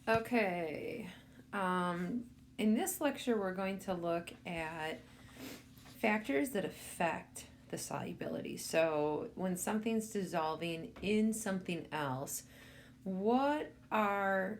Okay. In this lecture, we're going to look at factors that affect the solubility. So when something's dissolving in something else, what are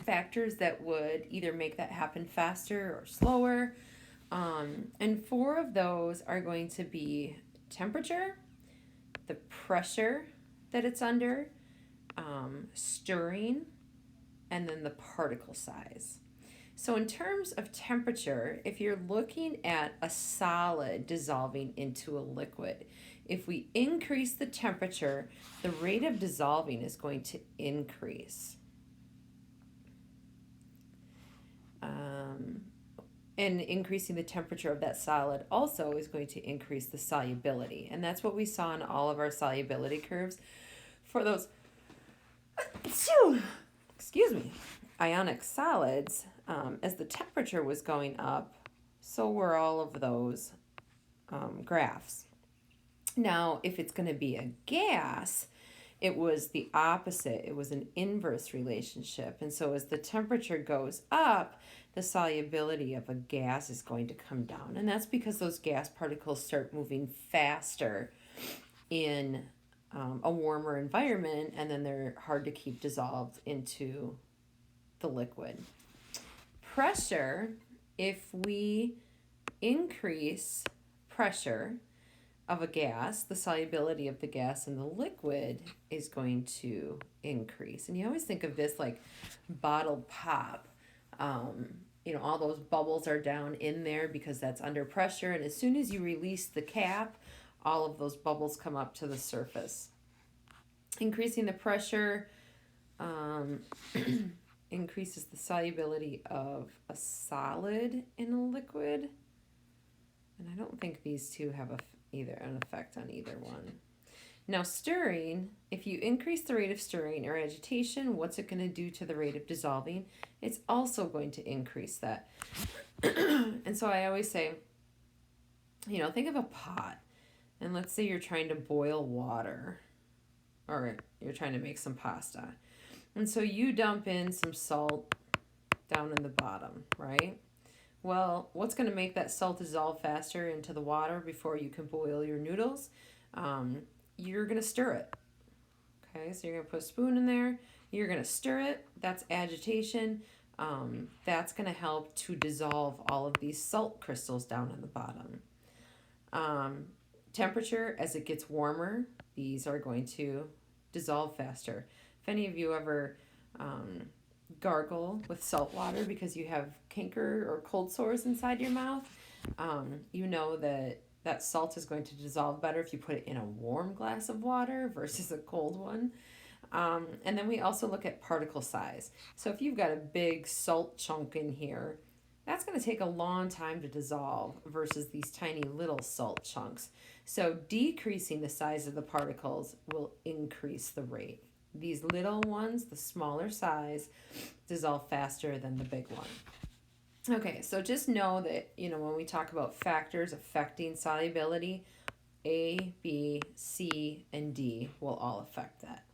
factors that would either make that happen faster or slower? And four of those are going to be temperature, the pressure that it's under, stirring, and then the particle size. So in terms of temperature, if you're looking at a solid dissolving into a liquid, if we increase the temperature, the rate of dissolving is going to increase. And increasing the temperature of that solid also is going to increase the solubility. And that's what we saw in all of our solubility curves for those, excuse me, ionic solids. As the temperature was going up, so were all of those graphs. Now, if it's going to be a gas, it was the opposite. It was an inverse relationship. And so as the temperature goes up, the solubility of a gas is going to come down. And that's because those gas particles start moving faster in a warmer environment, and then they're hard to keep dissolved into the liquid. Pressure, if we increase pressure of a gas, the solubility of the gas in the liquid is going to increase. And you always think of this like bottled pop. All those bubbles are down in there because that's under pressure. And as soon as you release the cap, all of those bubbles come up to the surface. Increasing the pressure increases the solubility of a solid in a liquid. And I don't think these two have either an effect on either one. Now stirring, if you increase the rate of stirring or agitation, what's it going to do to the rate of dissolving? It's also going to increase that. And so I always say, think of a pot. And let's say you're trying to boil water, or you're trying to make some pasta. And so you dump in some salt down in the bottom, right? Well, what's going to make that salt dissolve faster into the water before you can boil your noodles? You're going to stir it. Okay, so you're going to put a spoon in there. You're going to stir it. That's agitation. That's going to help to dissolve all of these salt crystals down in the bottom. Temperature, as it gets warmer, these are going to dissolve faster. If any of you ever gargle with salt water because you have canker or cold sores inside your mouth, you know that salt is going to dissolve better if you put it in a warm glass of water versus a cold one. And then we also look at particle size. So if you've got a big salt chunk in here, that's going to take a long time to dissolve versus these tiny little salt chunks. So decreasing the size of the particles will increase the rate. These little ones, the smaller size, dissolve faster than the big one. Okay, so just know that, when we talk about factors affecting solubility, A, B, C, and D will all affect that.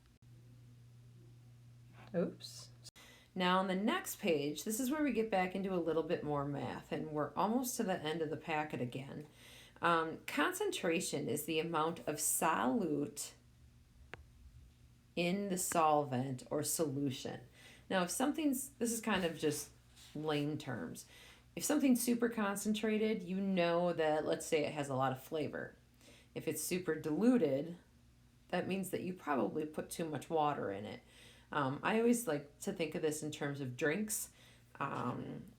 Oops. Now on the next page, this is where we get back into a little bit more math, and we're almost to the end of the packet again. Concentration is the amount of solute in the solvent or solution. Now, this is kind of just lame terms. If something's super concentrated, you know that, let's say it has a lot of flavor. If it's super diluted, that means that you probably put too much water in it. I always like to think of this in terms of drinks.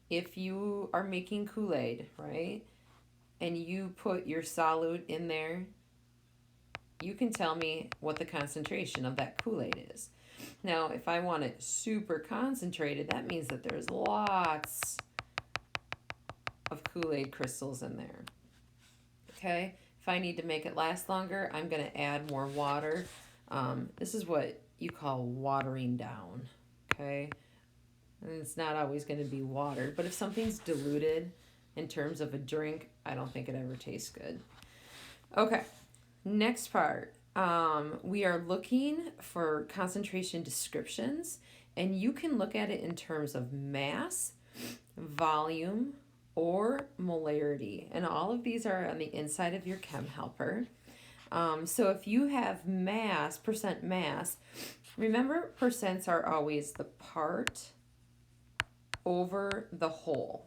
If you are making Kool-Aid, right, and you put your solute in there, you can tell me what the concentration of that Kool-Aid is. Now, if I want it super concentrated, that means that there's lots of Kool-Aid crystals in there. Okay? If I need to make it last longer, I'm going to add more water. This is what you call watering down. Okay? And it's not always going to be water. But if something's diluted in terms of a drink, I don't think it ever tastes good. Okay. Next part, we are looking for concentration descriptions, and you can look at it in terms of mass, volume, or molarity. And all of these are on the inside of your chem helper. So if you have mass, percent mass, remember percents are always the part over the whole.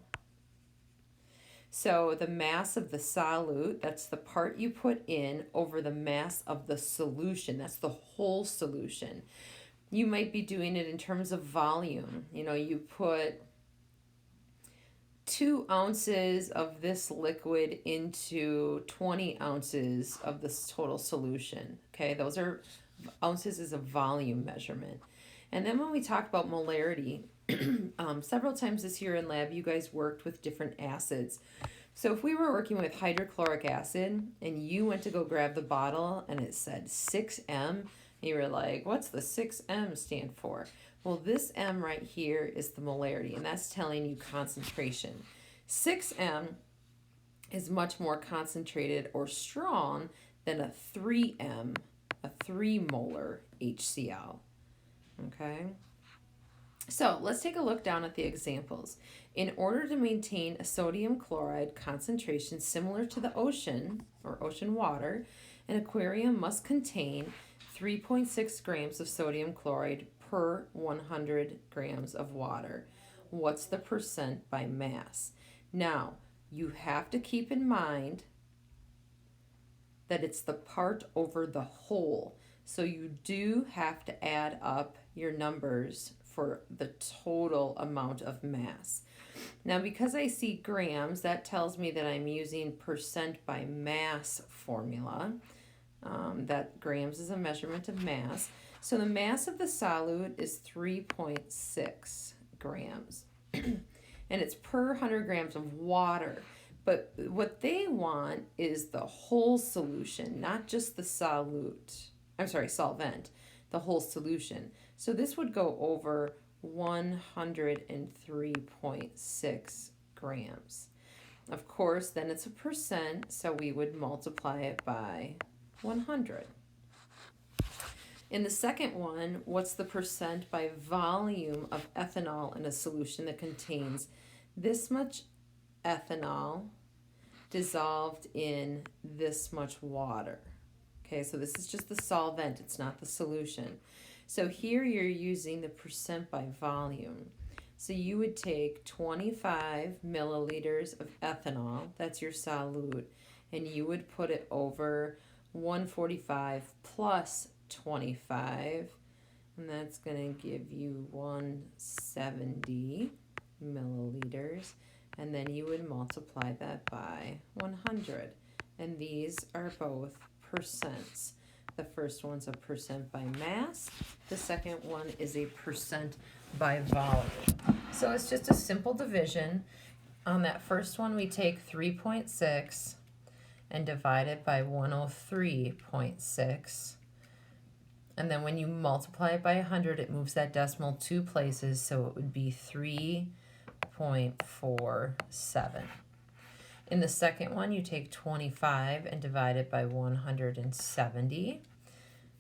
So the mass of the solute, that's the part you put in over the mass of the solution. That's the whole solution. You might be doing it in terms of volume. You know, you put 2 ounces of this liquid into 20 ounces of this total solution. Okay, those are ounces is a volume measurement. And then when we talk about molarity, several times this year in lab, you guys worked with different acids. So if we were working with hydrochloric acid and you went to go grab the bottle and it said 6M, and you were like, what's the 6M stand for? Well, this M right here is the molarity, and that's telling you concentration. 6M is much more concentrated or strong than a 3M, a 3 molar HCl. Okay? So let's take a look down at the examples. In order to maintain a sodium chloride concentration similar to the ocean or ocean water, an aquarium must contain 3.6 grams of sodium chloride per 100 grams of water. What's the percent by mass? Now, you have to keep in mind that it's the part over the whole. So you do have to add up your numbers for the total amount of mass. Now, because I see grams, that tells me that I'm using percent by mass formula. That grams is a measurement of mass. So the mass of the solute is 3.6 grams. And it's per 100 grams of water. But what they want is the whole solution, not just the solvent, the whole solution. So this would go over 103.6 grams. Of course, then it's a percent, so we would multiply it by 100. In the second one, what's the percent by volume of ethanol in a solution that contains this much ethanol dissolved in this much water? Okay, so this is just the solvent, it's not the solution. So here you're using the percent by volume. So you would take 25 milliliters of ethanol, that's your solute, and you would put it over 145 plus 25, and that's going to give you 170 milliliters, and then you would multiply that by 100. And these are both percents. The first one's a percent by mass. The second one is a percent by volume. So it's just a simple division. On that first one, we take 3.6 and divide it by 103.6. And then when you multiply it by 100, it moves that decimal 2 places, so it would be 3.47. In the second one, you take 25 and divide it by 170.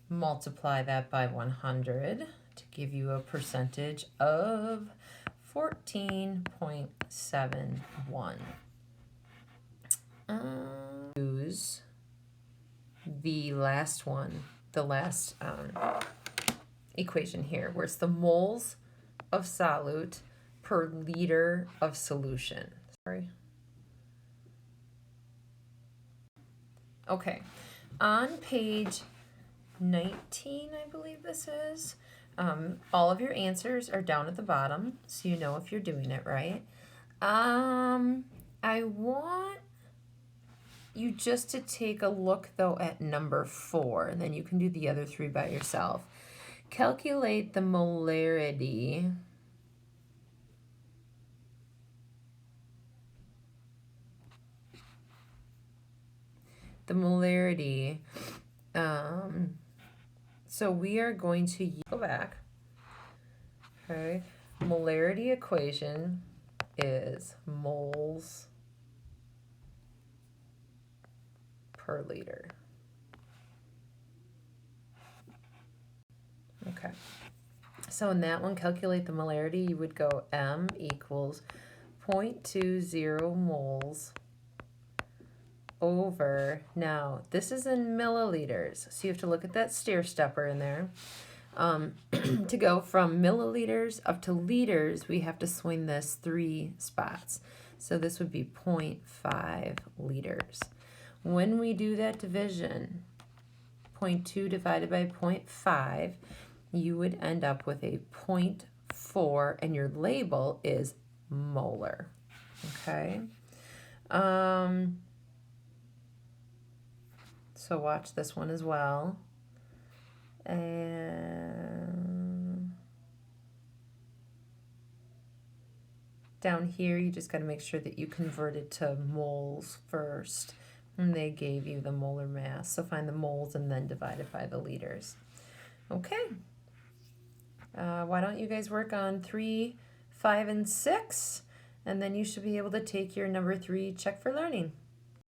Multiply that by 100 to give you a percentage of 14.71. Use the last one, the last equation here, where it's the moles of solute per liter of solution. Sorry. Okay, on page 19, I believe this is, all of your answers are down at the bottom, so you know if you're doing it right. I want you just to take a look, though, at number 4, and then you can do the other 3 by yourself. Calculate the molarity so we are going to go back. Okay, molarity equation is moles per liter. Okay. So in that one, calculate the molarity. You would go M equals 0.20 moles over, now this is in milliliters, so you have to look at that stair stepper in there. To go from milliliters up to liters, we have to swing this 3 spots. So this would be 0.5 liters. When we do that division, 0.2 divided by 0.5, you would end up with a 0.4, and your label is molar. Okay. So watch this one as well. And down here, you just got to make sure that you convert it to moles first. And they gave you the molar mass. So find the moles and then divide it by the liters. Okay. Why don't you guys work on 3, 5, and 6? And then you should be able to take your number 3 check for learning.